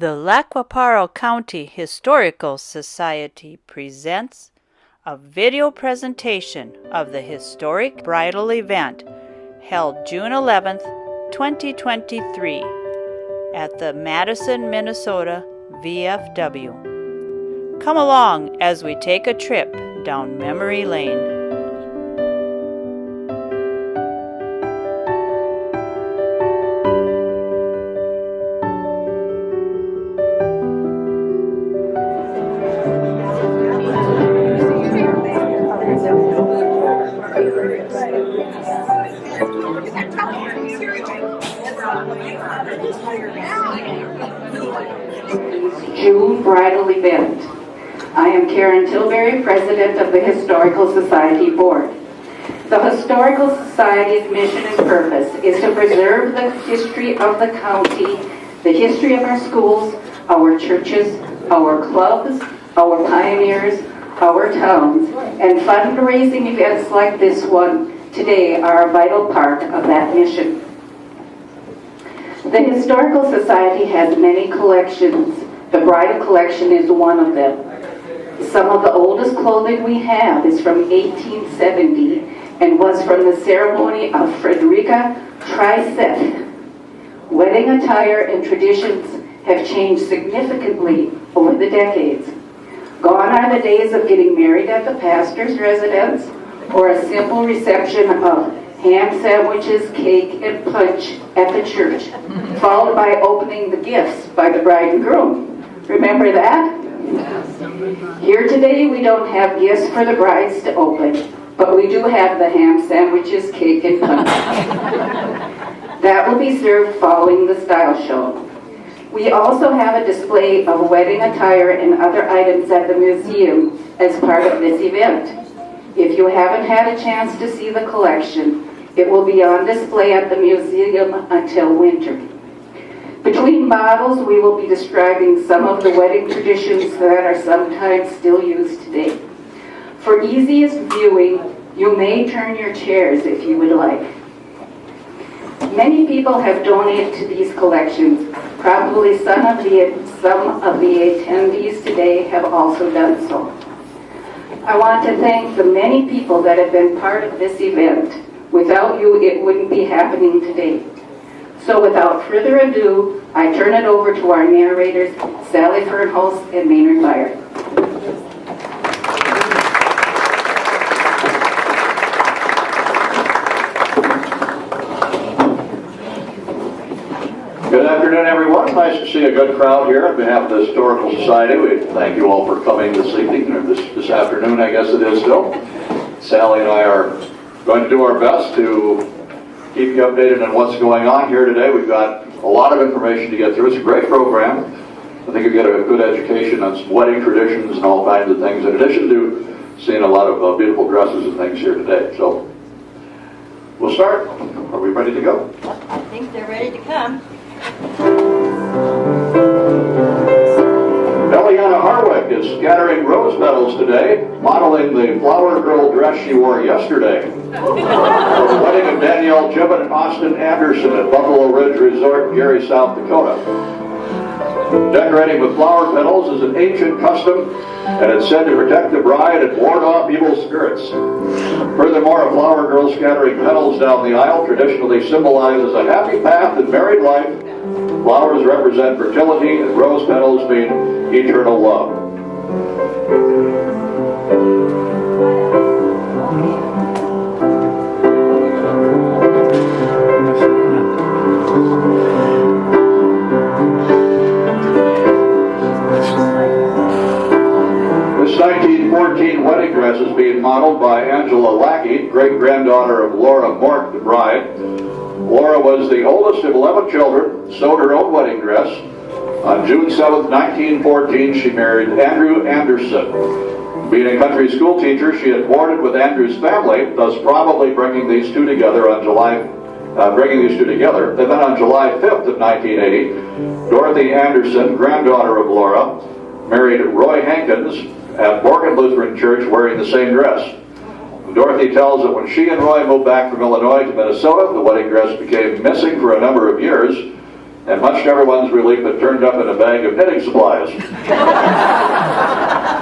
The Lackawanna County Historical Society presents a video presentation of the historic bridal event held June 11th, 2023 at the Madison, Minnesota VFW. Come along as we take a trip down memory lane. June Bridal Event. I am Karen Tilbury, President of the Historical Society Board. The Historical Society's mission and purpose is to preserve the history of the county, the history of our schools, our churches, our clubs, our pioneers, our towns, and fundraising events like this one today are a vital part of that mission. The Historical Society has many collections. The bridal collection is one of them. Some of the oldest clothing we have is from 1870 and was from the ceremony of Frederica Triceth. Wedding attire and traditions have changed significantly over the decades. Gone are the days of getting married at the pastor's residence or a simple reception of ham sandwiches, cake, and punch at the church, followed by opening the gifts by the bride and groom. Remember that? Here today we don't have gifts for the brides to open, but we do have the ham sandwiches, cake, and punch. That will be served following the style show. We also have a display of wedding attire and other items at the museum as part of this event. If you haven't had a chance to see the collection, it will be on display at the museum until winter. Between bottles, we will be describing some of the wedding traditions that are sometimes still used today. For easiest viewing, you may turn your chairs if you would like. Many people have donated to these collections. Probably some of the attendees today have also done so. I want to thank the many people that have been part of this event. Without you, it wouldn't be happening today. So without further ado, I turn it over to our narrators, Sally Fernholz and Maynard Meyer. Good afternoon, everyone. Nice to see a good crowd here on behalf of the Historical Society. We thank you all for coming this evening, or this afternoon, I guess it is still. Sally and I are going to do our best to keep you updated on what's going on here today. We've got a lot of information to get through. It's a great program. I think you get a good education on some wedding traditions and all kinds of things, in addition to seeing a lot of beautiful dresses and things here today. So we'll start. Are we ready to go? I think they're ready to come. Eliana Harwick is scattering rose petals today, modeling the flower girl dress she wore yesterday. For the wedding of Danielle Gibbon and Austin Anderson at Buffalo Ridge Resort, Gary, South Dakota. Decorating with flower petals is an ancient custom, and it's said to protect the bride and ward off evil spirits. Furthermore, a flower girl scattering petals down the aisle traditionally symbolizes a happy path in married life. Flowers represent fertility, and rose petals mean eternal love. This 1914 wedding dress is being modeled by Angela Lackey, great-granddaughter of Laura Mort, the bride. Laura was the oldest of 11 children, sewed her own wedding dress. On June 7, 1914, she married Andrew Anderson. Being a country school teacher, she had boarded with Andrew's family, thus probably bringing these two together. And then on July 5th of 1980, Dorothy Anderson, granddaughter of Laura, married Roy Hankins at Morgan Lutheran Church wearing the same dress. Dorothy tells that when she and Roy moved back from Illinois to Minnesota, the wedding dress became missing for a number of years. and much to everyone's relief, it turned up in a bag of knitting supplies.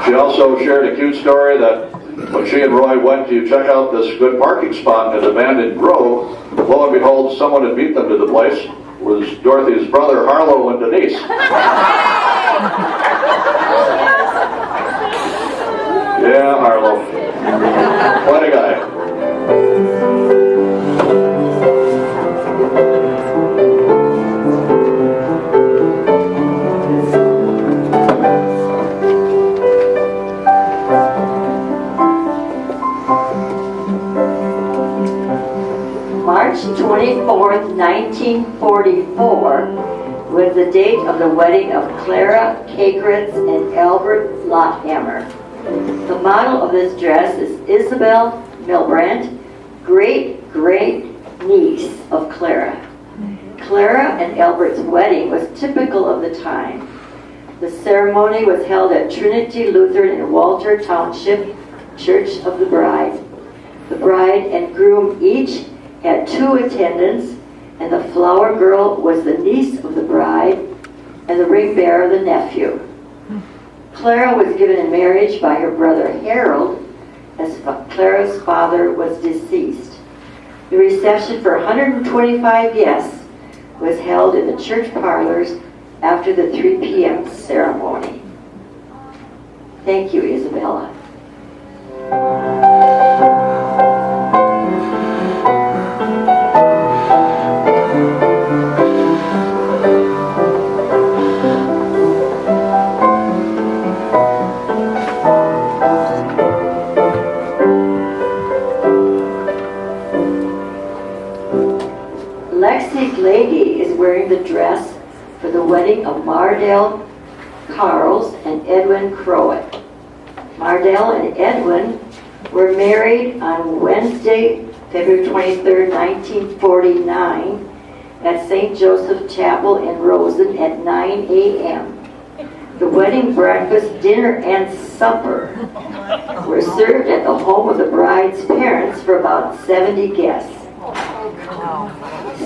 She also shared a cute story that when she and Roy went to check out this good parking spot in an abandoned grove, lo and behold, someone had beat them to the place. It was Dorothy's brother, Harlow, and Denise. Yeah, Harlow. What a guy. March 24th, 1944 was the date of the wedding of Clara Kakritz and Albert Lotthammer. The model of this dress is Isabel Milbrandt, great-great-niece of Clara. Clara and Albert's wedding was typical of the time. The ceremony was held at Trinity Lutheran in Walter Township Church of the Bride. The bride and groom each had 2 attendants, and the flower girl was the niece of the bride, and the ring bearer the nephew. Clara was given in marriage by her brother Harold, as Clara's father was deceased. The reception for 125 guests was held in the church parlors after the 3 p.m. ceremony. Thank you, Isabella. Lexi Glady is wearing the dress for the wedding of Mardell Carls and Edwin Crowett. Mardell and Edwin were married on Wednesday, February 23, 1949 at St. Joseph Chapel in Rosen at 9 a.m. The wedding breakfast, dinner, and supper were served at the home of the bride's parents for about 70 guests.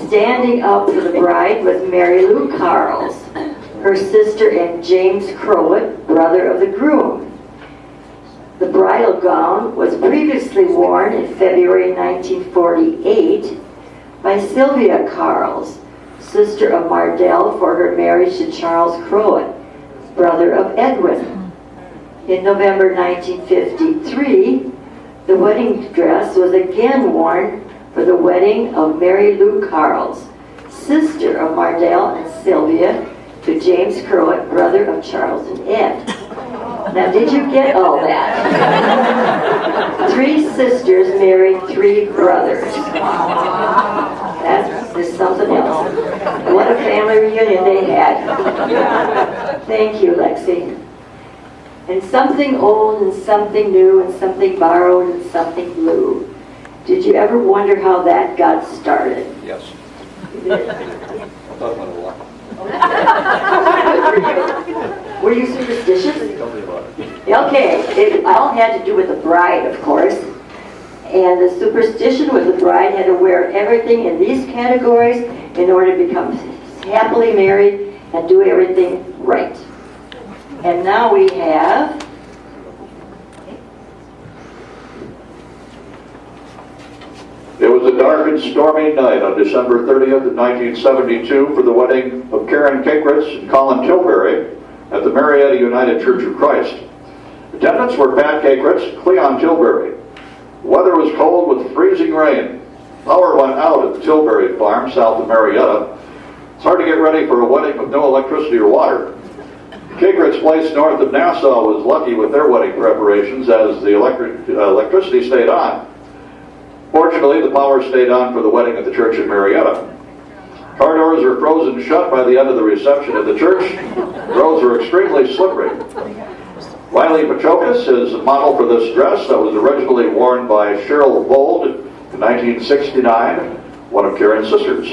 Standing up for the bride was Mary Lou Carls, her sister, and James Crowett, brother of the groom. The bridal gown was previously worn in February 1948 by Sylvia Carls, sister of Mardell, for her marriage to Charles Crowett, brother of Edwin. In November 1953, the wedding dress was again worn for the wedding of Mary Lou Carls, sister of Mardell and Sylvia, to James Crowett, brother of Charles and Ed. Now, did you get all that? 3 sisters married 3 brothers. That is something else. What a family reunion they had. Thank you, Lexi. And something old and something new and something borrowed and something blue. Did you ever wonder how that got started? Yes. Were you superstitious? Tell me about it. Okay, it all had to do with the bride, of course. And the superstition was the bride had to wear everything in these categories in order to become happily married and do everything right. And now we have... It was a dark and stormy night on December 30th, 1972 for the wedding of Karen Kakritz and Colin Tilbury at the Marietta United Church of Christ. Attendants were Pat Kakritz, Cleon Tilbury. The weather was cold with freezing rain. Power went out at the Tilbury farm south of Marietta. It's hard to get ready for a wedding with no electricity or water. Kakritz place north of Nassau was lucky with their wedding preparations as the electricity stayed on. Fortunately, the power stayed on for the wedding at the church in Marietta. Car doors were frozen shut by the end of the reception at the church. Roads were extremely slippery. Wiley Pachokas is a model for this dress that was originally worn by Cheryl Vold in 1969, one of Karen's sisters.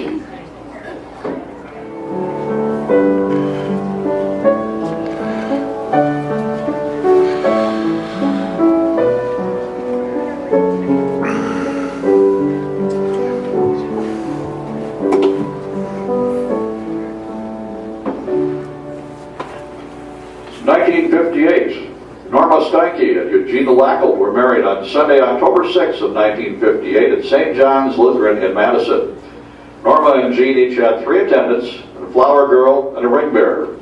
1958, Norma Steinke and Eugene Lackle were married on Sunday, October 6th of 1958 at St. John's Lutheran in Madison. Norma and Gene each had 3 attendants, a flower girl and a ring bearer.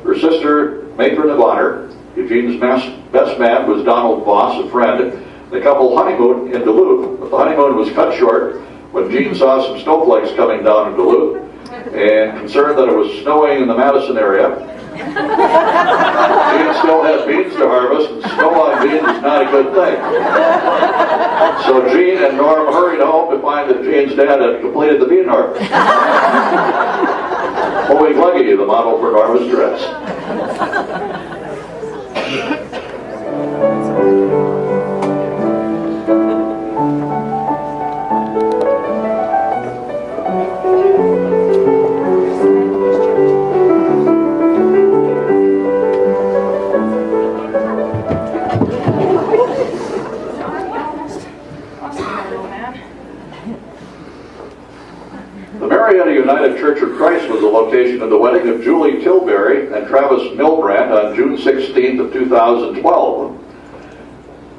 Her sister, matron of honor, Eugene's best man was Donald Voss, a friend. The couple honeymooned in Duluth, but the honeymoon was cut short when Gene saw some snowflakes coming down in Duluth, and concerned that it was snowing in the Madison area. Gene still had beans to harvest, and snow on beans is not a good thing. So Gene and Norm hurried home to find that Gene's dad had completed the bean harvest. Holy Gluggy, the model for Norma's dress. United Church of Christ was the location of the wedding of Julie Tilbury and Travis Milbrand on June 16th of 2012.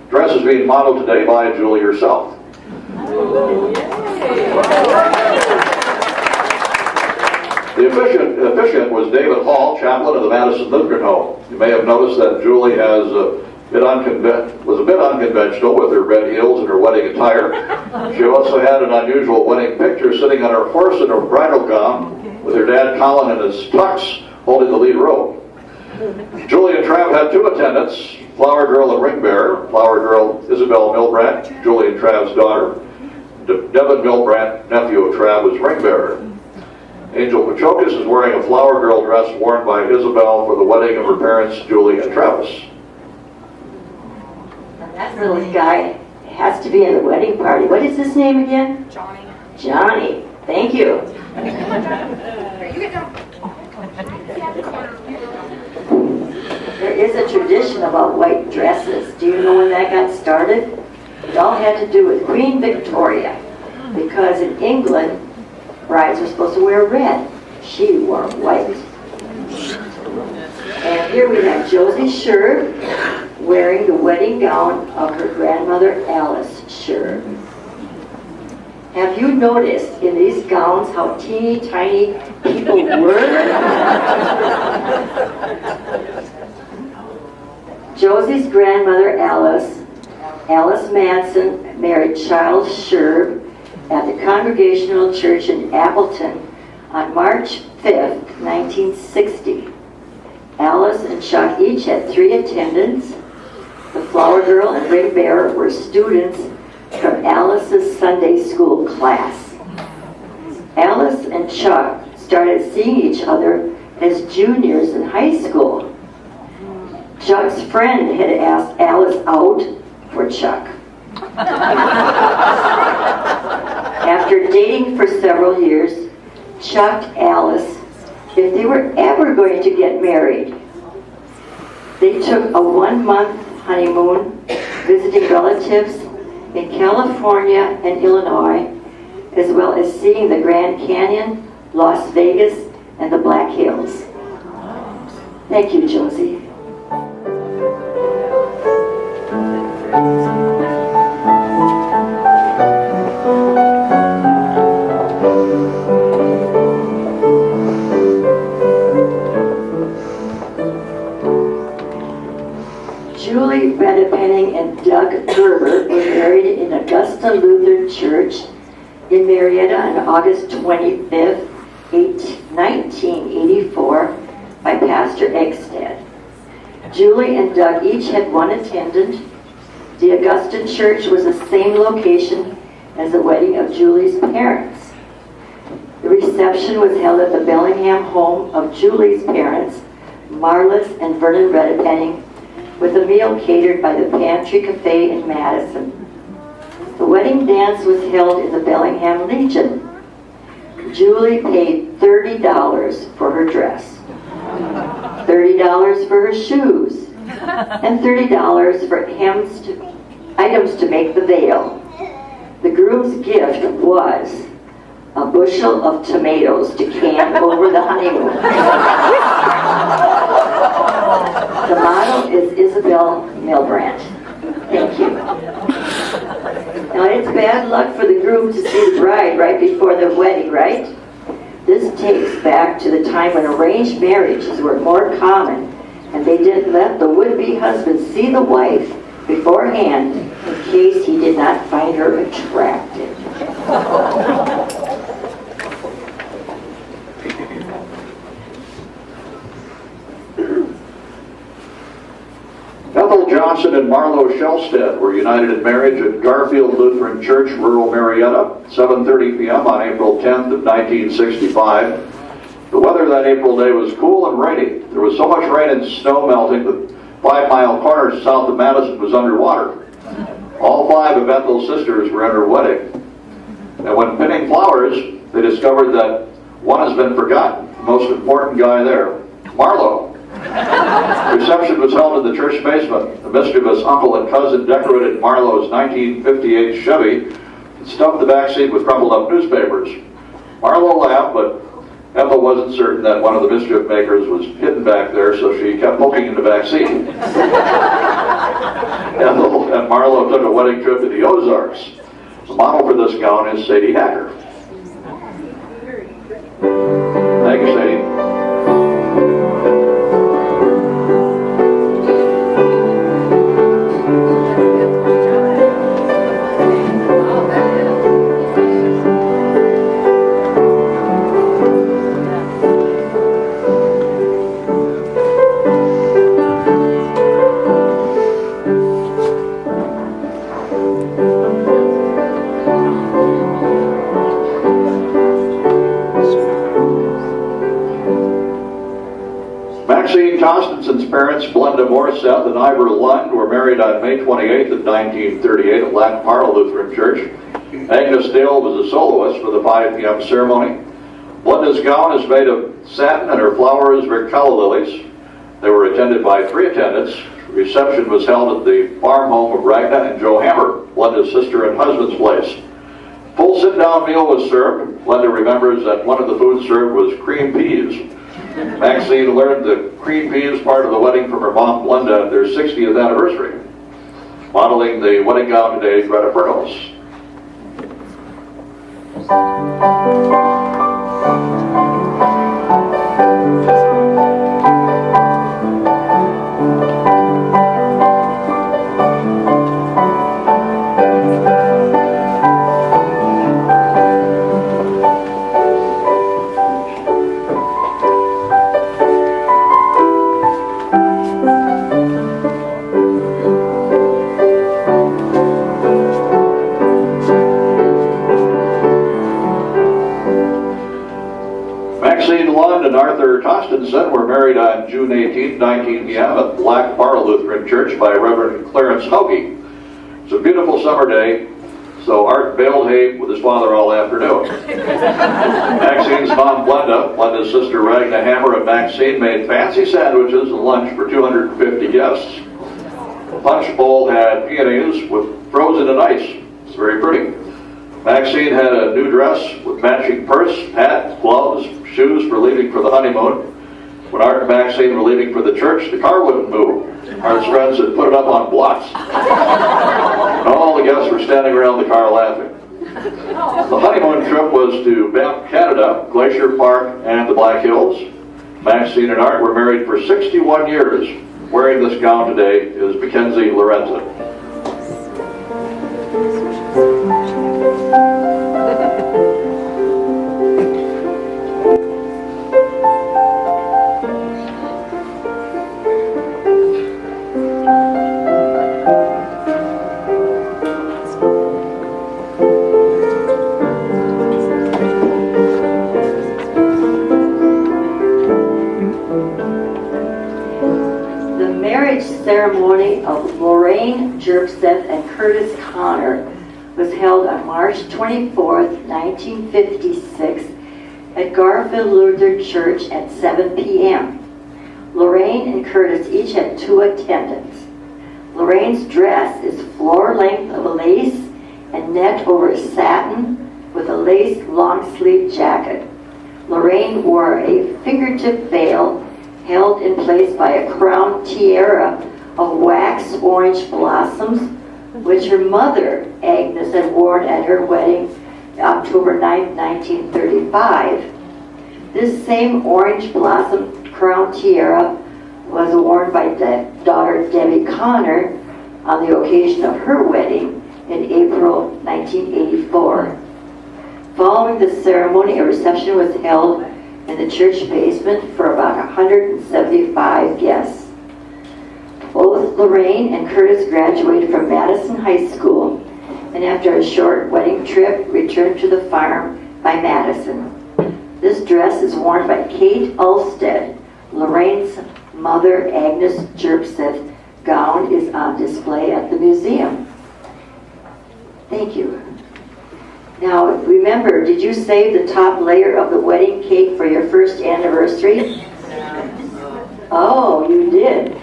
Dress is being modeled today by Julie herself. The officiant was David Hall, chaplain of the Madison Lutheran Home. You may have noticed that Julie was a bit unconventional with her red heels and her wedding attire. She also had an unusual wedding picture sitting on her horse in her bridal gown with her dad Colin and his tux holding the lead role. Julie and Trav had 2 attendants, flower girl and ring bearer. Flower girl Isabel Milbrand, Julie and Trav's daughter. Devin Milbrand, nephew of Trav, was ring bearer. Angel Pachokas is wearing a flower girl dress worn by Isabel for the wedding of her parents, Julie and Travis. That little guy has to be in the wedding party. What is his name again? Johnny. Johnny. Thank you. There is a tradition about white dresses. Do you know when that got started? It all had to do with Queen Victoria, because in England, brides were supposed to wear red. She wore white. And here we have Josie Sherb wearing the wedding gown of her grandmother Alice Sherb. Have you noticed in these gowns how teeny tiny people were? Josie's grandmother Alice Manson, married Charles Sherb at the Congregational Church in Appleton on March 5th, 1960. Alice and Chuck each had 3 attendants. The flower girl and ring bearer were students from Alice's Sunday school class. Alice and Chuck started seeing each other as juniors in high school. Chuck's friend had asked Alice out for Chuck. After dating for several years, Chuck asked Alice if they were ever going to get married. They took a 1-month honeymoon, visiting relatives in California and Illinois, as well as seeing the Grand Canyon, Las Vegas, and the Black Hills. Thank you, Josie. Julie Redepenning and Doug Gerber were married in Augusta Lutheran Church in Marietta on August 25th, 1984 by Pastor Eggstead. Julie and Doug each had 1 attendant. The Augustan Church was the same location as the wedding of Julie's parents. The reception was held at the Bellingham home of Julie's parents, Marlis and Vernon Redepenning, with a meal catered by the Pantry Cafe in Madison. The wedding dance was held in the Bellingham Legion. Julie paid $30 for her dress, $30 for her shoes, and $30 for items to make the veil. The groom's gift was a bushel of tomatoes to can over the honeymoon. The Isabel Milbrandt. Thank you. Now, it's bad luck for the groom to see the bride right before their wedding, right? This takes back to the time when arranged marriages were more common, and they didn't let the would-be husband see the wife beforehand in case he did not find her attractive. Ethel Johnson and Marlo Shellstead were united in marriage at Garfield Lutheran Church, rural Marietta, 7:30 p.m. on April 10th of 1965. The weather that April day was cool and rainy. There was so much rain and snow melting that 5 Mile Corner south of Madison was underwater. All 5 of Ethel's sisters were at her wedding. And when pinning flowers, they discovered that one has been forgotten, the most important guy there, Marlo. The reception was held in the church basement. The mischievous uncle and cousin decorated Marlo's 1958 Chevy and stuffed the back seat with crumpled up newspapers. Marlo laughed, but Ethel wasn't certain that one of the mischief makers was hidden back there, so she kept poking in the back seat. Ethel and Marlo took a wedding trip to the Ozarks. The model for this gown is Sadie Hacker. Thank you, Sadie. Constance's parents, Blenda Morseth and Ivor Lund, were married on May 28th of 1938 at Lac Parle Lutheran Church. Agnes Dale was a soloist for the 5 p.m. ceremony. Blenda's gown is made of satin and her flowers were calla lilies. They were attended by 3 attendants. The reception was held at the farm home of Ragna and Joe Hammer, Blenda's sister and husband's place. Full sit-down meal was served. Blenda remembers that one of the foods served was cream peas. Maxine learned the cream peas part of the wedding from her mom, Blenda, at their 60th anniversary. Modeling the wedding gown today is Greta Pernos. And Arthur Tostenson were married on June 18, 19 p.m. at Lac Parle Lutheran Church by Reverend Clarence Hoagie. It's a beautiful summer day, so Art baled hay with his father all afternoon. Maxine's mom, Blenda's sister Ragna Hammer, and Maxine made fancy sandwiches and lunch for 250 guests. The punch bowl had peonies with frozen in ice. It's very pretty. Maxine had a new dress with matching purse, hat, gloves, shoes for leaving for the honeymoon. When Art and Maxine were leaving for the church, the car wouldn't move. Art's friends had put it up on blocks. And all the guests were standing around the car laughing. The honeymoon trip was to Banff, Canada, Glacier Park, and the Black Hills. Maxine and Art were married for 61 years. Wearing this gown today is Mackenzie Lorenzen. Ceremony of Lorraine Jerpseth and Curtis Connor was held on March 24th, 1956 at Garfield Lutheran Church at 7 p.m. Lorraine and Curtis each had 2 attendants. Lorraine's dress is floor length of lace and net over satin with a lace long-sleeve jacket. Lorraine wore a fingertip veil held in place by a crown tiara of wax orange blossoms, which her mother, Agnes, had worn at her wedding October 9, 1935. This same orange blossom crown tiara was worn by daughter Debbie Connor on the occasion of her wedding in April 1984. Following the ceremony, a reception was held in the church basement for about 175 guests. Both Lorraine and Curtis graduated from Madison High School, and after a short wedding trip, returned to the farm by Madison. This dress is worn by Kate Ulstead. Lorraine's mother, Agnes Jerpseth's gown is on display at the museum. Thank you. Now, remember, did you save the top layer of the wedding cake for your first anniversary? Oh, you did.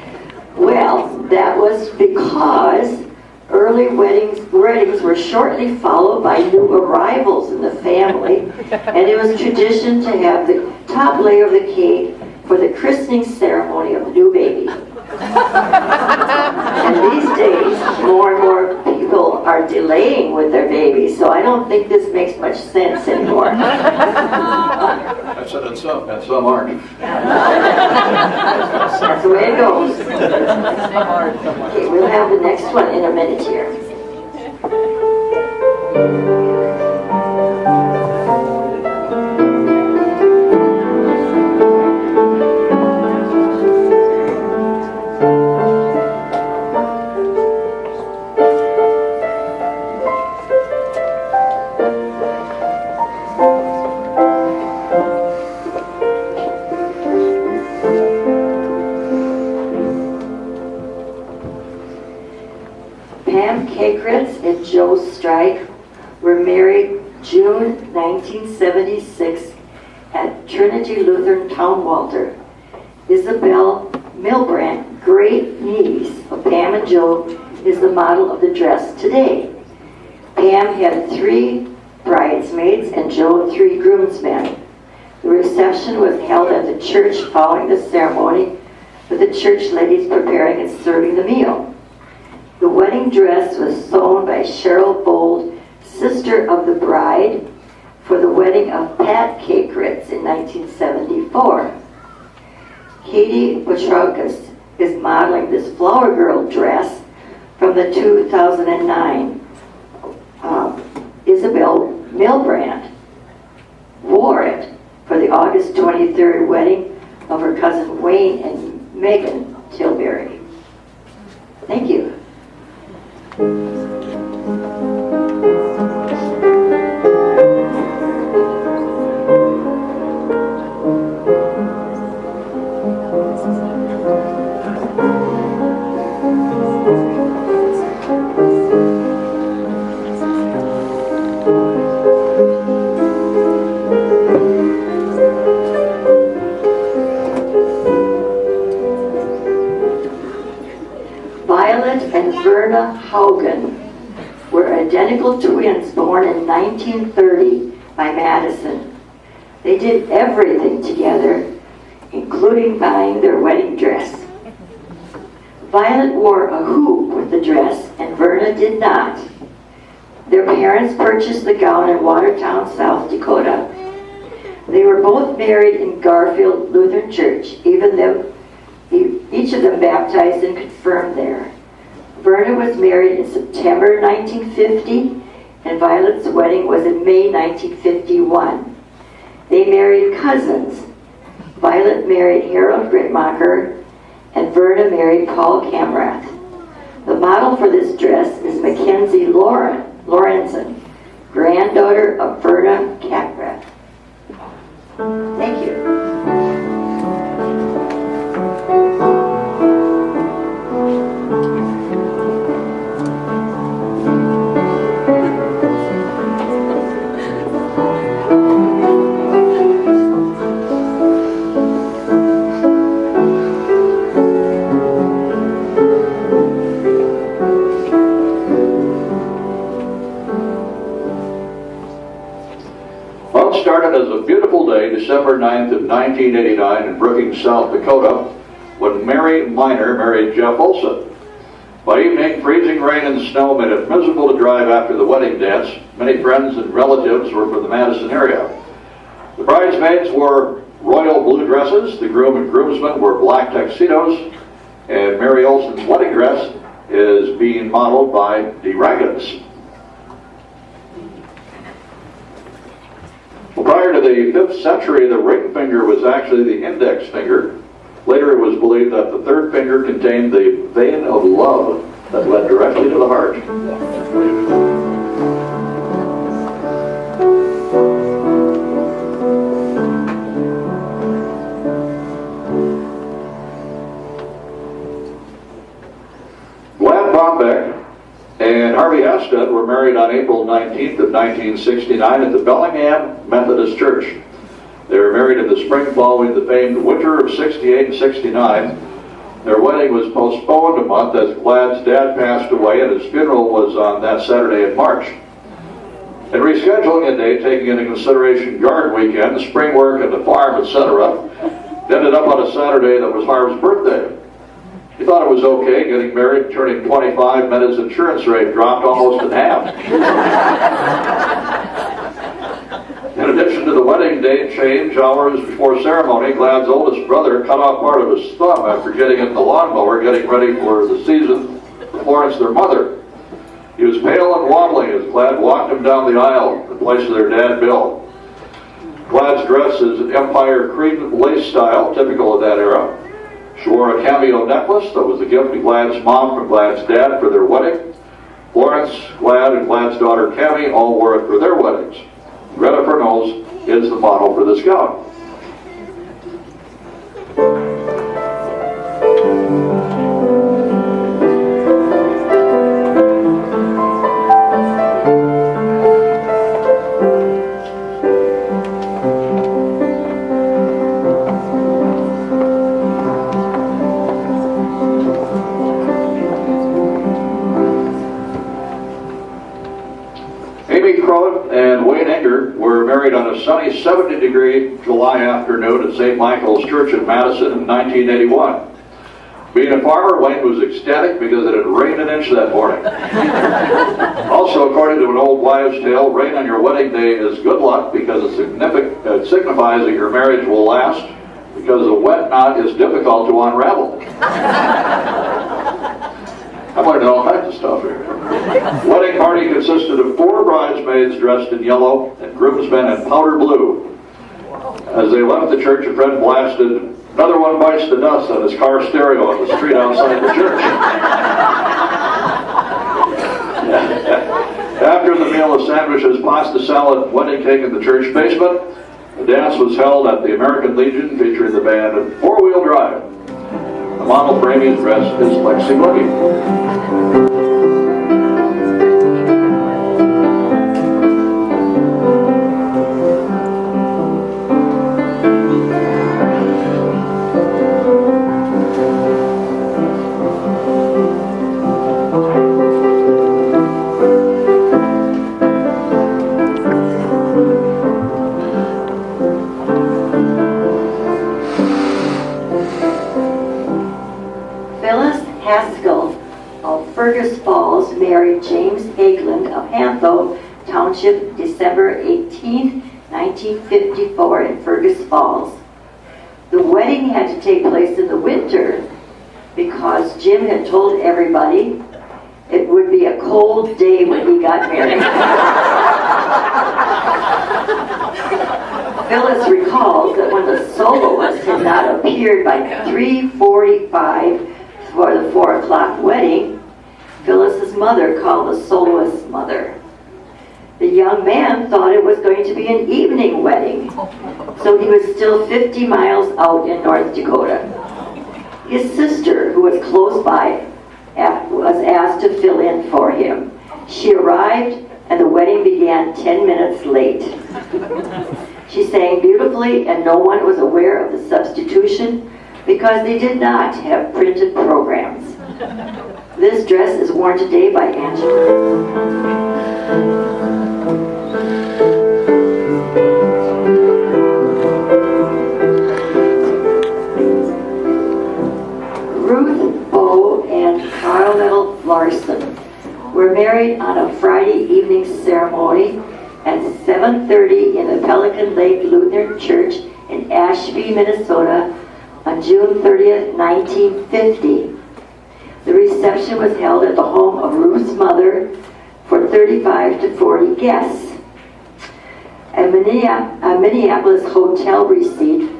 Well, that was because early weddings were shortly followed by new arrivals in the family, and it was tradition to have the top layer of the cake for the christening ceremony of the new baby. And these days, more and more people are delaying with their babies, so I don't think this makes much sense anymore. That's some aren't. That's the way it goes. Okay, we'll have the next one in a minute here. And Joe Strike were married June 1976 at Trinity Lutheran Town Walter. Isabel Milbrandt, great niece of Pam and Joe, is the model of the dress today. Pam had 3 bridesmaids and Joe 3 groomsmen. The reception was held at the church following the ceremony, with the church ladies preparing and serving the meal. The wedding dress was sewn by Cheryl Bold, sister of the bride, for the wedding of Pat Cakeritz in 1974. Katie Petraukas is modeling this flower girl dress from the 2009. Isabel Milbrandt wore it for the August 23rd wedding of her cousin Wayne and Megan Tilbury. Thank you. Violet and Verna Haugen were identical twins born in 1930 by Madison. They did everything together, including buying their wedding dress. Violet wore a hoop with the dress, and Verna did not. Their parents purchased the gown in Watertown, South Dakota. They were both married in Garfield Lutheran Church, each of them baptized and confirmed there. Verna was married in September 1950, and Violet's wedding was in May 1951. They married cousins. Violet married Harold Gritmacher, and Verna married Paul Kamrath. The model for this dress is Mackenzie Lorenzen, granddaughter of Verna Kamrath. Thank you. Started as a beautiful day, December 9th of 1989 in Brookings, South Dakota, when Mary Miner married Jeff Olson. By evening, freezing rain and snow made it miserable to drive after the wedding dance. Many friends and relatives were from the Madison area. The bridesmaids wore royal blue dresses, the groom and groomsmen wore black tuxedos, and Mary Olson's wedding dress is being modeled by De Raggans. Well, prior to the 5th century, the ring finger was actually the index finger. Later it was believed that the third finger contained the vein of love that led directly to the heart. Glad Bombeck and Harvey Hested were married on April 19th of 1969 at the Bellingham Methodist Church. They were married in the spring following the famed winter of 68 and 69. Their wedding was postponed a month as Glad's dad passed away, and his funeral was on that Saturday in March. In rescheduling a date, taking into consideration yard weekend, spring work at the farm, etc., it ended up on a Saturday that was Harv's birthday. He thought it was okay getting married, turning 25, meant his insurance rate dropped almost in half. In addition to the wedding date change, hours before ceremony, Glad's oldest brother cut off part of his thumb after getting in the lawnmower, getting ready for the season to Florence, their mother. He was pale and wobbling as Glad walked him down the aisle in place of their dad, Bill. Glad's dress is an Empire cream lace style, typical of that era. She wore a cameo necklace that was a gift to Glad's mom from Glad's dad for their wedding. Florence, Glad, and Glad's daughter, Cammie, all wore it for their weddings. Greta Fernals is the model for this gown. Married on a sunny 70-degree July afternoon at St. Michael's Church in Madison in 1981. Being a farmer, Wayne was ecstatic because it had rained an inch that morning. Also, according to an old wives' tale, rain on your wedding day is good luck because it signifies that your marriage will last, because a wet knot is difficult to unravel. I'm learning all kinds of stuff here. Wedding party consisted of 4 bridesmaids dressed in yellow and groomsmen in powder blue. As they left the church, a friend blasted, "Another one bites the dust" on his car stereo on the street outside the church. After the meal of sandwiches, pasta salad, and wedding cake in the church basement, the dance was held at the American Legion featuring the band and 4-wheel drive. The model for Amy's dress is Lexi Boogie. Fergus Falls married James Hageland of Hantho Township, December 18, 1954 in Fergus Falls. The wedding had to take place in the winter because Jim had told everybody it would be a cold day when he got married. Phyllis recalls that when the soloist had not appeared by 3:45 for the 4 o'clock wedding, Phyllis's mother called the soloist's mother. The young man thought it was going to be an evening wedding, so he was still 50 miles out in North Dakota. His sister, who was close by, was asked to fill in for him. She arrived and the wedding began 10 minutes late. She sang beautifully and no one was aware of the substitution because they did not have printed programs. This dress is worn today by Angela. Carl Larson were married on a Friday evening ceremony at 7:30 in the Pelican Lake Lutheran Church in Ashby, Minnesota on June 30th, 1950. The reception was held at the home of Ruth's mother for 35 to 40 guests. A Minneapolis hotel receipt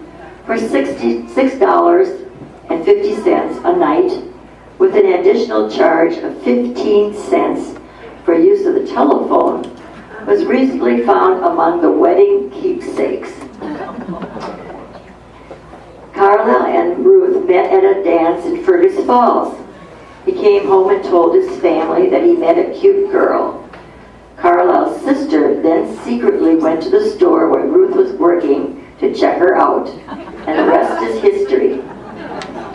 for $66.50 a night, with an additional charge of 15 cents for use of the telephone, was recently found among the wedding keepsakes. Carla and Ruth met at a dance in Fergus Falls. He came home and told his family that he met a cute girl. Carlisle's sister then secretly went to the store where Ruth was working to check her out, and the rest is history.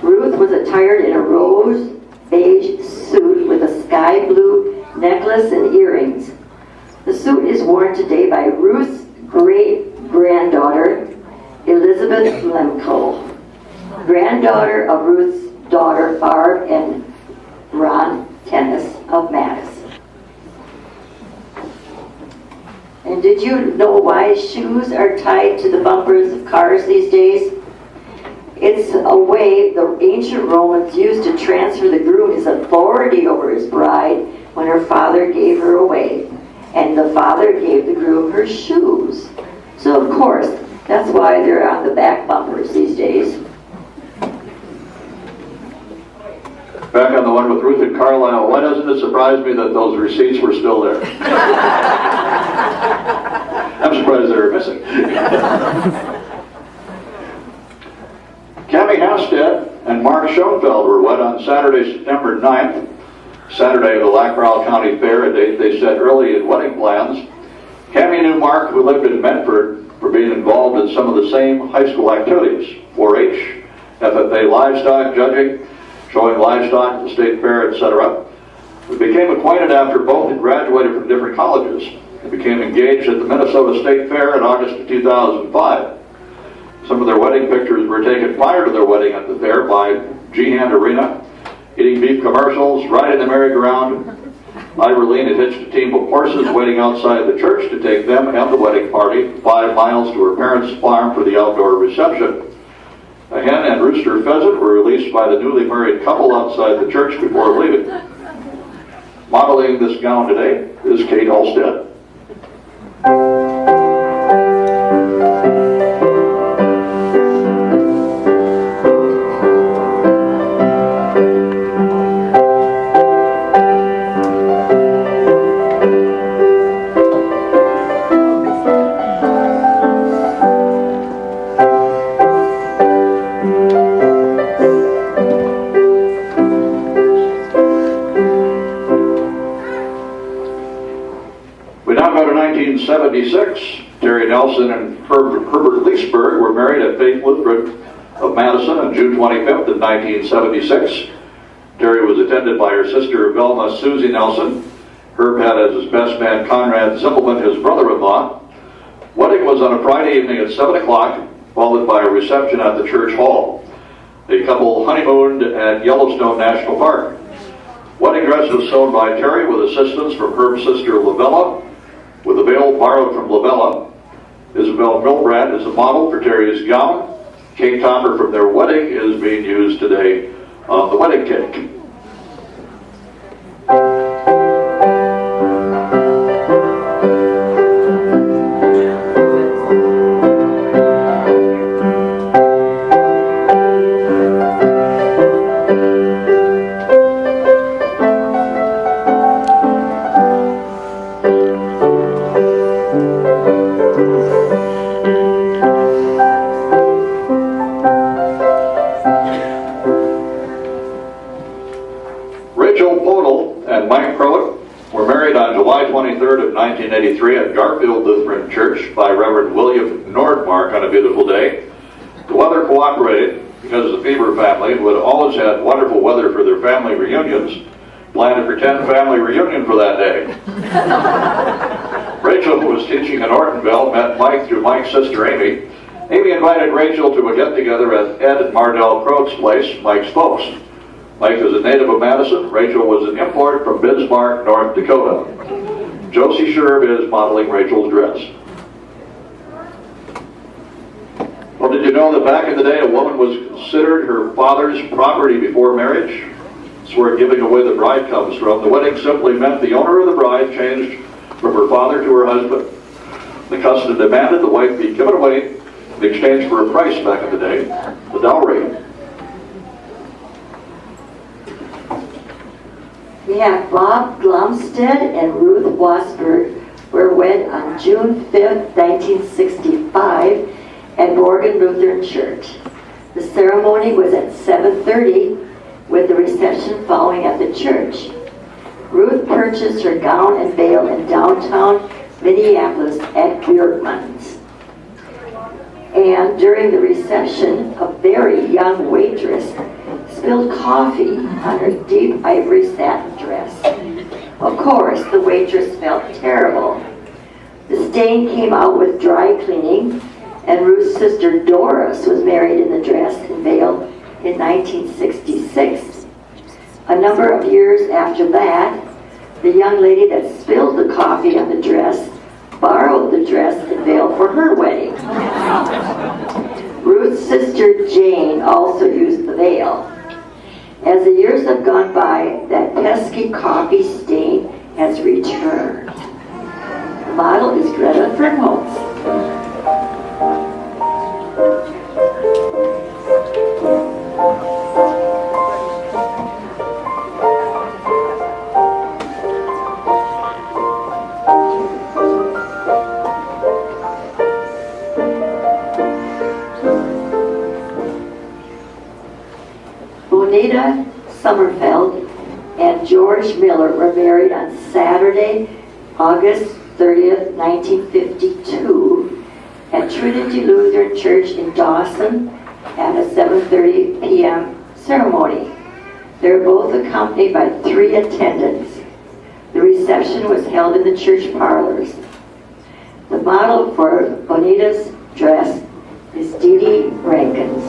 Ruth was attired in a rose beige suit with a sky blue necklace and earrings. The suit is worn today by Ruth's great-granddaughter, Elizabeth Lemko, granddaughter of Ruth's daughter Barb and Ron Tennis of Madison. And did you know why shoes are tied to the bumpers of cars these days? It's a way the ancient Romans used to transfer the groom his authority over his bride when her father gave her away. And the father gave the groom her shoes. So of course, that's why they're on the back bumpers these days. Back on the one with Ruth and Carlisle, why doesn't it surprise me that those receipts were still there? I'm surprised they were missing. Cammie Hasted and Mark Schoenfeld were wed on Saturday, September 9th, Saturday of the Lac-Browell County Fair, a date they set early in wedding plans. Cammie knew Mark, who lived in Medford, for being involved in some of the same high school activities, 4-H, FFA livestock judging, showing livestock at the state fair, etc. We became acquainted after both had graduated from different colleges and became engaged at the Minnesota State Fair in August of 2005. Some of their wedding pictures were taken prior to their wedding at the fair by G-Hand Arena, eating beef commercials, riding the merry-go-round. Irene had hitched a team of horses waiting outside the church to take them and the wedding party 5 miles to her parents' farm for the outdoor reception. A hen and rooster pheasant were released by the newly married couple outside the church before leaving. Modeling this gown today is Kate Halstead. We now go to 1976. Terry Nelson and Herbert Leesburg were married at Faith Lutheran of Madison on June 25th of 1976. Terry was attended by her sister Velma Susie Nelson. Herb had as his best man Conrad Zippelman, his brother-in-law. Wedding was on a Friday evening at 7 o'clock, followed by a reception at the church hall. The couple honeymooned at Yellowstone National Park. Wedding dress was sewn by Terry with assistance from Herb's sister Lavella, with a veil borrowed from Lavella. Isabel Milbrand is a model for Terry's gown. Cake topper from their wedding is being used today on the wedding cake. July 23rd of 1983 at Garfield Lutheran Church by Reverend William Nordmark on a beautiful day. The weather cooperated because the Fever family, who had always had wonderful weather for their family reunions, planned a pretend family reunion for that day. Rachel, who was teaching in Ortonville, met Mike through Mike's sister Amy. Amy invited Rachel to a get-together at Ed and Mardell Crote's place, Mike's folks. Mike is a native of Madison. Rachel was an import from Bismarck, North Dakota. Josie Sherb is modeling Rachel's dress. Well, did you know that back in the day a woman was considered her father's property before marriage? It's where giving away the bride comes from. The wedding simply meant the owner of the bride changed from her father to her husband. The custom demanded the wife be given away in exchange for a price back in the day, the dowry. We have Bob Glumstead and Ruth Wasberg were wed on June 5th, 1965 at Morgan Lutheran Church. The ceremony was at 7:30 with the reception following at the church. Ruth purchased her gown and veil in downtown Minneapolis at Bjorkman's. And during the reception, a very young waitress spilled coffee on her deep ivory satin dress. Of course, the waitress felt terrible. The stain came out with dry cleaning, and Ruth's sister Doris was married in the dress and veil in 1966. A number of years after that, the young lady that spilled the coffee on the dress borrowed the dress and veil for her wedding. Ruth's sister Jane also used the veil. As the years have gone by, that pesky coffee stain has returned. The model is Greta Fernholz. Bonita Sommerfeld and George Miller were married on Saturday, August 30th, 1952 at Trinity Lutheran Church in Dawson at a 7:30 p.m. ceremony. They were both accompanied by 3 attendants. The reception was held in the church parlors. The model for Bonita's dress is Dee Dee Rankins.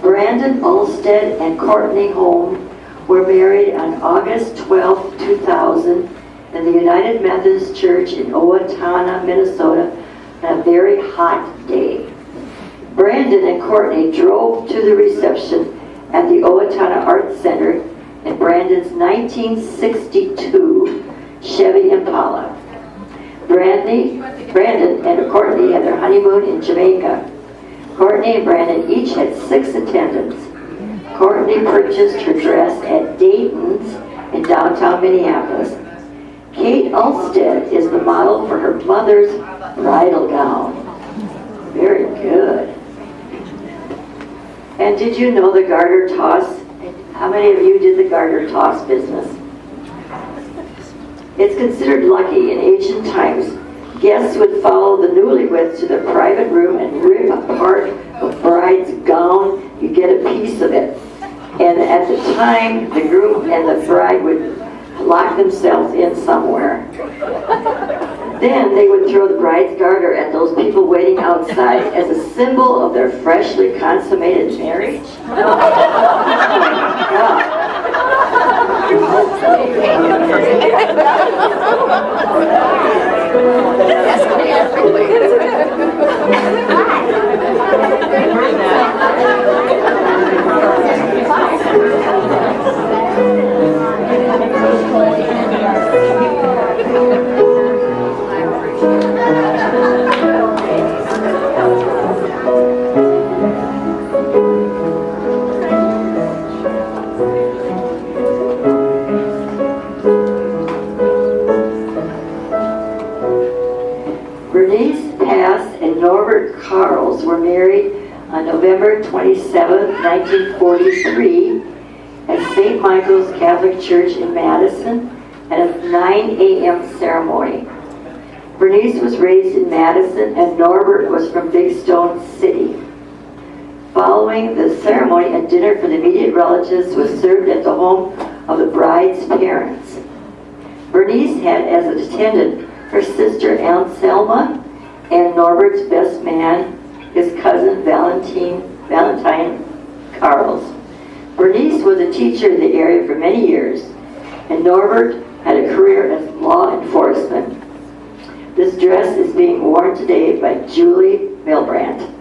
Brandon Olstead and Courtney Holm were married on August 12, 2000 in the United Methodist Church in Owatonna, Minnesota on a very hot day. Brandon and Courtney drove to the reception at the Owatonna Arts Center in Brandon's 1962 Chevy Impala. Brandon and Courtney had their honeymoon in Jamaica. Courtney and Brandon each had 6 attendants. Courtney purchased her dress at Dayton's in downtown Minneapolis. Kate Ulstead is the model for her mother's bridal gown. Very good. And did you know the garter toss? How many of you did the garter toss business? It's considered lucky in ancient times. Guests would follow the newlyweds to their private room and rip apart the bride's gown. You get a piece of it. And at the time, the groom and the bride would lock themselves in somewhere. Then they would throw the bride's garter at those people waiting outside as a symbol of their freshly consummated marriage. Oh my God. Were married on November 27, 1943 at St. Michael's Catholic Church in Madison at a 9 a.m. ceremony. Bernice was raised in Madison and Norbert was from Big Stone City. Following the ceremony, a dinner for the immediate relatives was served at the home of the bride's parents. Bernice had as an attendant her sister Anselma and Norbert's best man, his cousin Valentine Carls. Bernice was a teacher in the area for many years, and Norbert had a career as law enforcement. This dress is being worn today by Julie Milbrandt.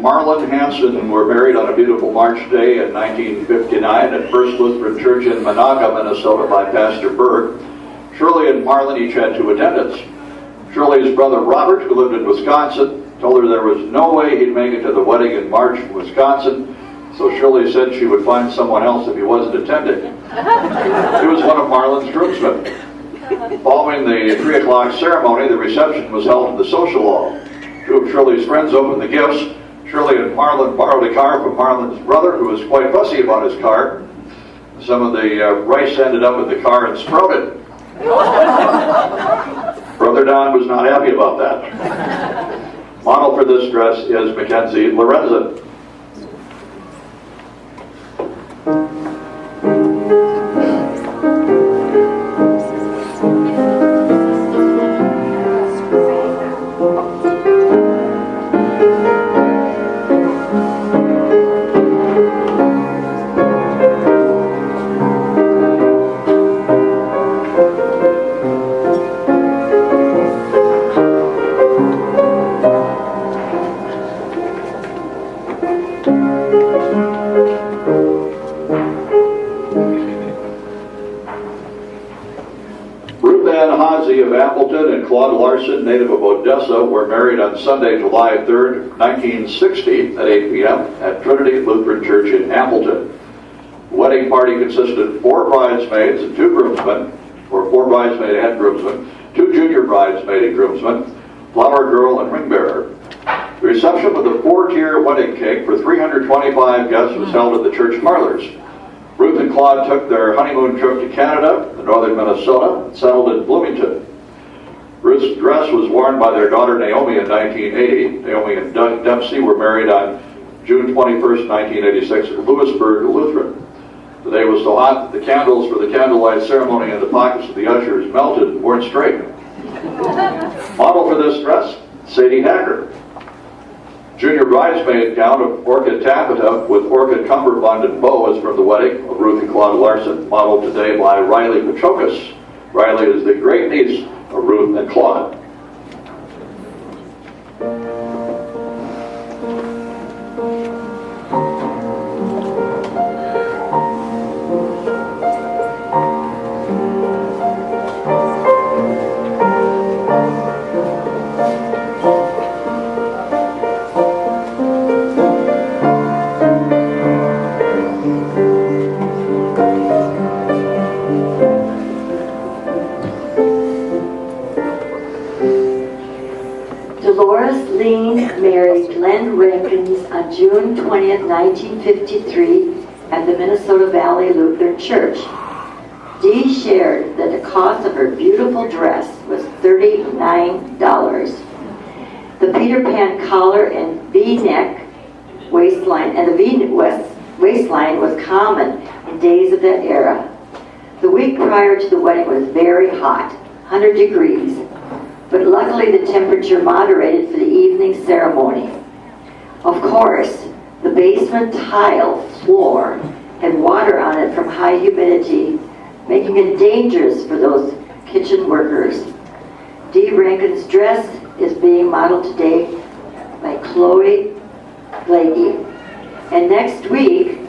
Marlon Hanson were married on a beautiful March day in 1959 at First Lutheran Church in Monaga, Minnesota by Pastor Berg. Shirley and Marlon each had 2 attendants. Shirley's brother Robert, who lived in Wisconsin, told her there was no way he'd make it to the wedding in March in Wisconsin, so Shirley said she would find someone else if he wasn't attending. He was one of Marlon's groomsmen. Following the 3 o'clock ceremony, the reception was held in the social hall. 2 of Shirley's friends opened the gifts. Shirley and Marlon borrowed a car from Marlon's brother, who was quite fussy about his car. Some of the rice ended up in the car and sprouted. Brother Don was not happy about that. Model for this dress is Mackenzie Lorenzen. Of Appleton and Claude Larson, native of Odessa, were married on Sunday, July 3rd, 1960 at 8 p.m. at Trinity Lutheran Church in Appleton. The wedding party consisted of 4 bridesmaids and 2 groomsmen, or 4 bridesmaid and groomsmen, 2 junior bridesmaid and groomsmen, flower girl and ring bearer. The reception with a 4-tier wedding cake for 325 guests was held at the church parlors. Ruth and Claude took their honeymoon trip to Canada, and northern Minnesota, and settled in Bloomington. Ruth's dress was worn by their daughter Naomi in 1980. Naomi and Doug Dempsey were married on June 21st, 1986 at Lewisburg Lutheran. The day was so hot that the candles for the candlelight ceremony in the pockets of the ushers melted and weren't straight. Model for this dress, Sadie Hacker. Junior bridesmaid gown of orchid taffeta with orchid cummerbund and bow is from the wedding of Ruth and Claude Larson, modeled today by Riley Petrokas. Riley is the great niece of Ruth and Claude. Married Glenn Rankins on June 20th, 1953 at the Minnesota Valley Lutheran Church. Dee shared that the cost of her beautiful dress was $39. The Peter Pan collar and V-neck waistline waistline was common in days of that era. The week prior to the wedding was very hot, 100 degrees. But luckily the temperature moderated for the evening ceremony. Of course, the basement tile floor had water on it from high humidity, making it dangerous for those kitchen workers. Dee Rankin's dress is being modeled today by Chloe Blakey. And next week,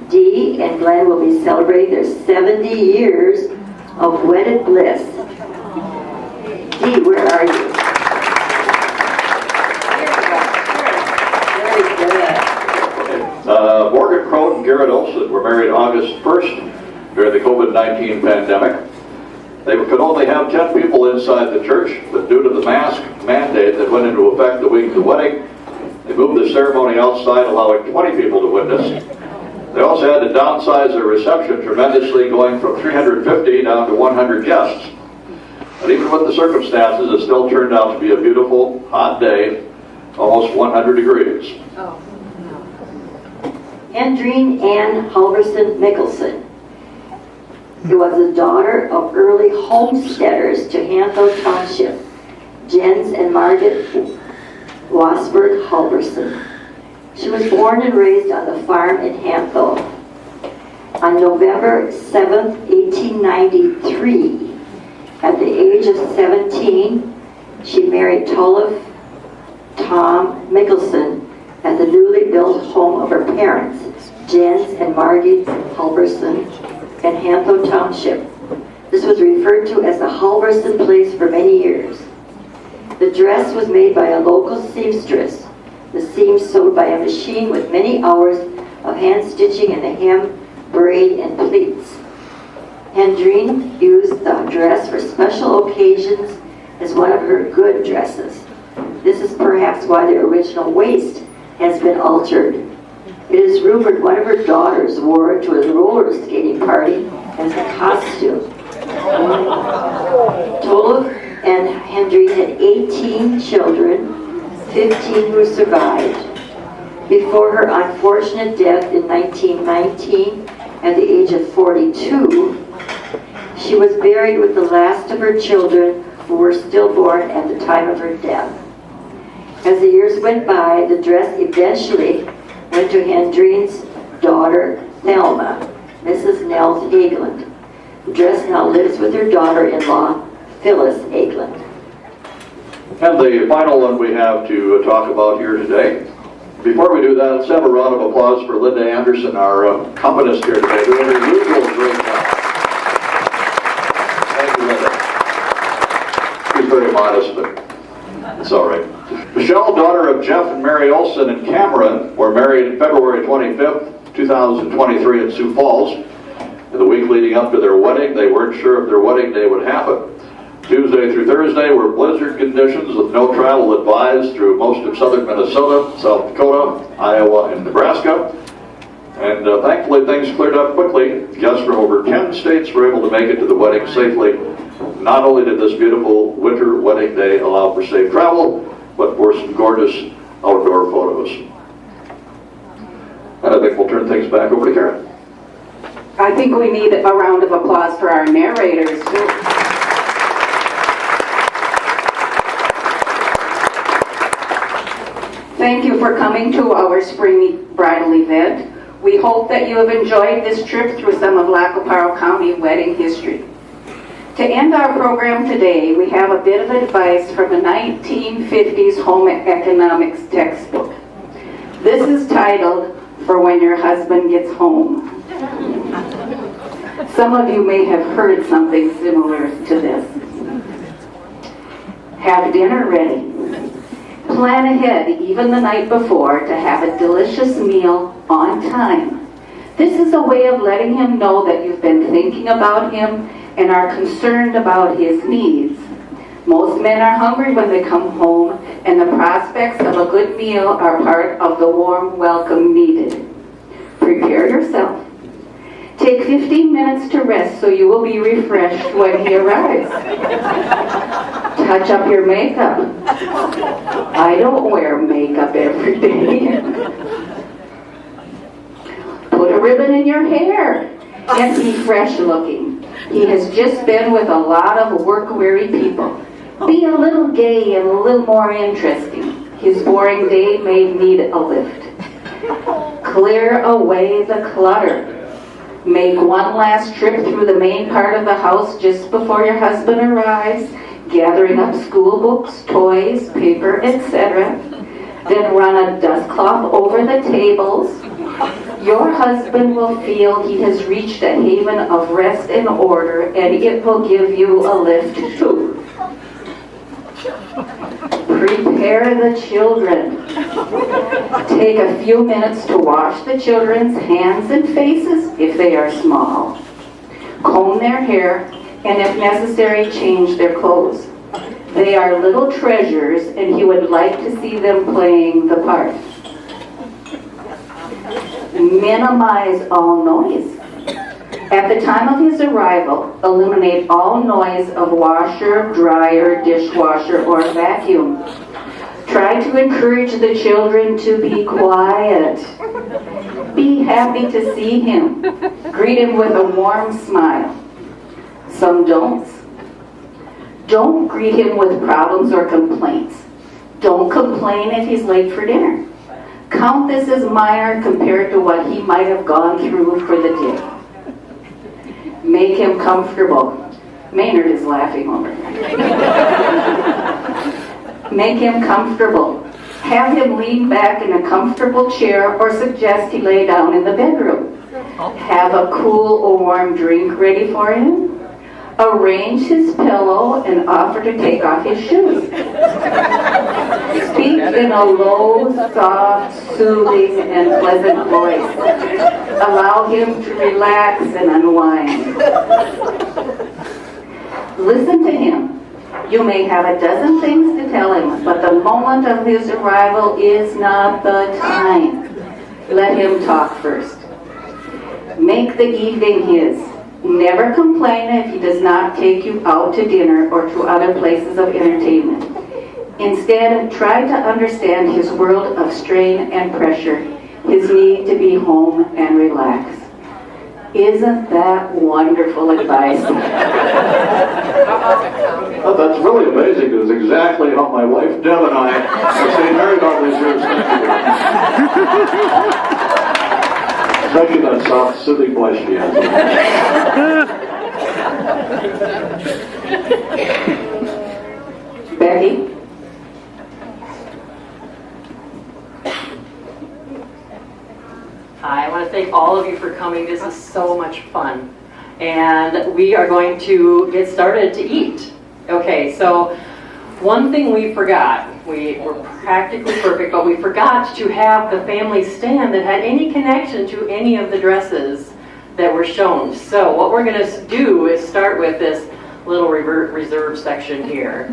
Dee and Glenn will be celebrating their 70 years of wedded bliss. Dee, where are you? Karen Crow and Garrett Olson were married August 1st during the COVID-19 pandemic. They could only have 10 people inside the church, but due to the mask mandate that went into effect the week of the wedding, they moved the ceremony outside, allowing 20 people to witness. They also had to downsize their reception tremendously, going from 350 down to 100 guests. But even with the circumstances, it still turned out to be a beautiful, hot day, almost 100 degrees. Hendrine Ann Halverson Mickelson, who was a daughter of early homesteaders to Hantho Township, Jens and Margaret Wasberg Halverson. She was born and raised on the farm in Hantho. On November 7, 1893, at the age of 17, she married Tullough Tom Mickelson at the newly built home of her parents, Jens and Margit Halverson, in Hantho Township. This was referred to as the Halverson place for many years. The dress was made by a local seamstress. The seams sewed by a machine with many hours of hand stitching in the hem, braid, and pleats. Hendrine used the dress for special occasions as one of her good dresses. This is perhaps why the original waist has been altered. It is rumored one of her daughters wore it to a roller skating party as a costume. Tullough and Hendrine had 18 children, 15 who survived. Before her unfortunate death in 1919, at the age of 42, she was buried with the last of her children who were stillborn at the time of her death. As the years went by, the dress eventually went to Hendrine's daughter, Thelma, Mrs. Nels Hageland. The dress now lives with her daughter-in-law, Phyllis Hageland. And the final one we have to talk about here today. Before we do that, let's have a round of applause for Linda Anderson, our accompanist here today, doing her usual great job. Thank you, Linda. She's very modest, but it's all right. Michelle, daughter of Jeff and Mary Olson and Cameron, were married February 25th, 2023 in Sioux Falls. In the week leading up to their wedding, they weren't sure if their wedding day would happen. Tuesday through Thursday were blizzard conditions with no travel advised through most of southern Minnesota, South Dakota, Iowa, and Nebraska. And thankfully things cleared up quickly. Guests from over 10 states were able to make it to the wedding safely. Not only did this beautiful winter wedding day allow for safe travel, but for some gorgeous outdoor photos. And I think we'll turn things back over to Karen. I think we need a round of applause for our narrators, too. Thank you for coming to our spring bridal event. We hope that you have enjoyed this trip through some of Lacoparo County wedding history. To end our program today, we have a bit of advice from a 1950s home economics textbook. This is titled, "For When Your Husband Gets Home." Some of you may have heard something similar to this. Have dinner ready. Plan ahead, even the night before, to have a delicious meal on time. This is a way of letting him know that you've been thinking about him and are concerned about his needs. Most men are hungry when they come home, and the prospects of a good meal are part of the warm welcome needed. Prepare yourself. Take 15 minutes to rest so you will be refreshed when he arrives. Touch up your makeup. I don't wear makeup every day. Put a ribbon in your hair and be fresh looking. He has just been with a lot of work-weary people. Be a little gay and a little more interesting. His boring day may need a lift. Clear away the clutter. Make one last trip through the main part of the house just before your husband arrives, gathering up school books, toys, paper, etc. Then run a dust cloth over the tables. Your husband will feel he has reached a haven of rest and order, and it will give you a lift too. Prepare the children. Take a few minutes to wash the children's hands and faces if they are small. Comb their hair, and if necessary, change their clothes. They are little treasures, and he would like to see them playing the part. Minimize all noise. At the time of his arrival, eliminate all noise of washer, dryer, dishwasher, or vacuum. Try to encourage the children to be quiet. Be happy to see him. Greet him with a warm smile. Some don'ts. Don't greet him with problems or complaints. Don't complain if he's late for dinner. Count this as minor compared to what he might have gone through for the day. Make him comfortable. Maynard is laughing over here. Make him comfortable. Have him lean back in a comfortable chair or suggest he lay down in the bedroom. Have a cool or warm drink ready for him. Arrange his pillow and offer to take off his shoes. Speak in a low, soft, soothing, and pleasant voice. Allow him to relax and unwind. Listen to him. You may have a dozen things to tell him, but the moment of his arrival is not the time. Let him talk first. Make the evening his. Never complain if he does not take you out to dinner or to other places of entertainment. Instead, try to understand his world of strain and pressure, his need to be home and relax. Isn't that wonderful advice? Well, that's really amazing. It's exactly how my wife Deb and I have stayed married all these years. Especially that soft, soothing voice she has. Becky? I want to thank all of you for coming. This is so much fun. And we are going to get started to eat. Okay, so one thing we forgot. We were practically perfect, but we forgot to have the family stand that had any connection to any of the dresses that were shown. So what we're going to do is start with this little reserve section here.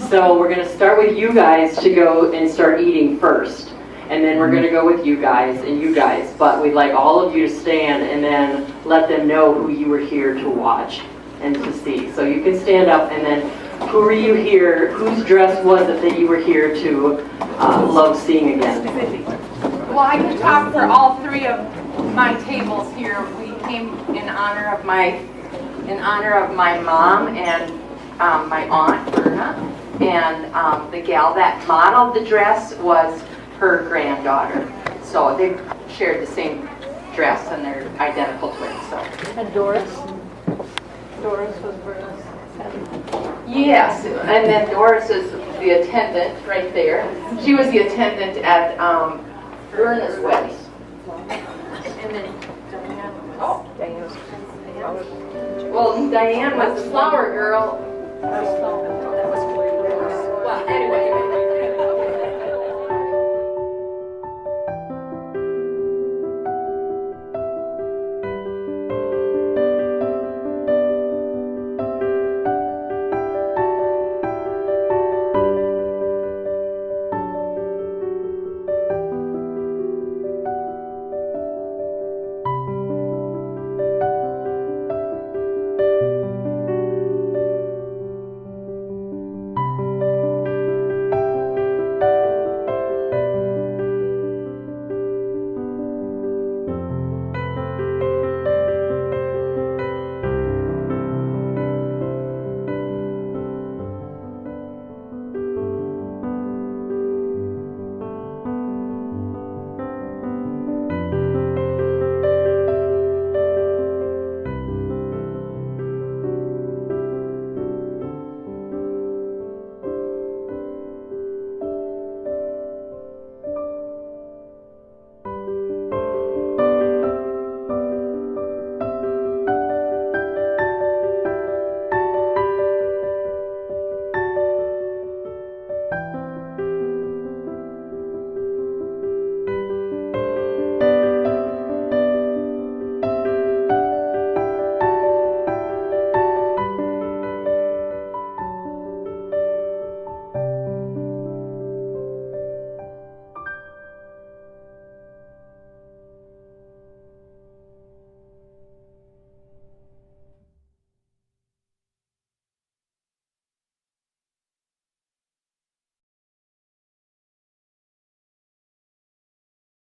So we're going to start with you guys to go and start eating first. And then we're going to go with you guys and you guys. But we'd like all of you to stand and then let them know who you were here to watch and to see. So you can stand up and then who were you here, whose dress was it that you were here to love seeing again? Well, I can talk for all three of my tables here. We came in honor of my mom and my aunt Verna, and the gal that modeled the dress was her granddaughter. So they shared the same dress and they're identical twins. So. And Doris? Doris was Verna's. Yes, and then Doris is the attendant right there. She was the attendant at Verna's wedding. And then Diane. Oh. Well, Diane was the flower girl. Well, anyway.